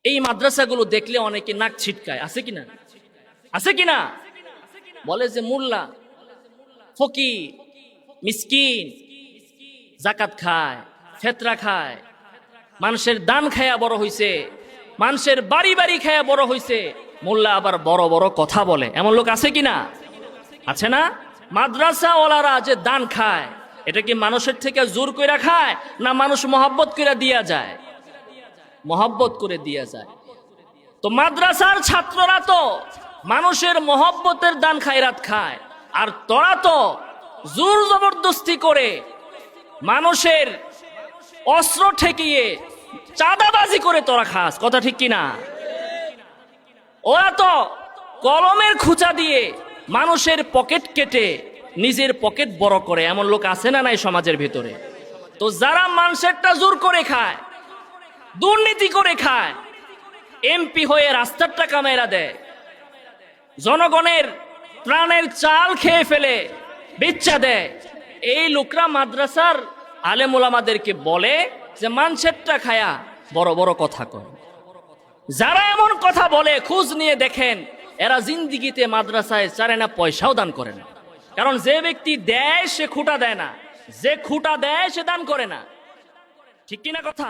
এই মাদ্রাসাগুলো দেখলে অনেকে নাক ছিটকায়, আছে কিনা? আছে কিনা? বলে যে মোল্লা ফকির মিসকিন, জাকাত খায়, ফেতরা খায়, মানুষের দান খায়া বড় হইছে, মানুষের বাড়ি বাড়ি খায়া বড় হইছে, মোল্লা আবার বড় বড় কথা বলে। এমন লোক আছে কিনা? আছে না? মাদ্রাসাওয়ালারা যে দান খায়, এটা কি মানুষের থেকে জোর কইরা খায় না মানুষ মহব্বত কইরা দিয়া যায়? মহব্বত করে দিয়া যায়। তো মাদ্রাসার ছাত্ররা তো মানুষের মহব্বতের দান খায়রাত খায়, আর তোরা তো জোর জবরদস্তি করে মানুষের অস্ত্র ঠেকিয়ে চাঁদাবাজি করে তোরা খাস। কথা ঠিক কিনা? ওরা তো কলমের খুঁচা দিয়ে মানুষের পকেট কেটে নিজের পকেট বড় করে। এমন লোক আছে না নাই সমাজের ভিতরে? তো যারা মানুষেরটা জোর করে খায়, দুর্নীতি করে খায়, এমপি হয়ে রাস্তার টাকা মেরা দেয়, জনগণের প্রাণের চাল খেয়ে ফেলে বেচ্চা দেয়, এই লোকরা মাদ্রাসার আলেম ওলামাদেরকে বলে যে মানুষেরটা খায়া বড় বড় কথা কয়। যারা এমন কথা বলে খোঁজ নিয়ে দেখেন এরা জিন্দিগিতে মাদ্রাসায় চারে না পয়সাও দান করে না। কারণ যে ব্যক্তি দেয় সে খুঁটা দেয় না, যে খুঁটা দেয় সে দান করে না। ঠিক কিনা কথা?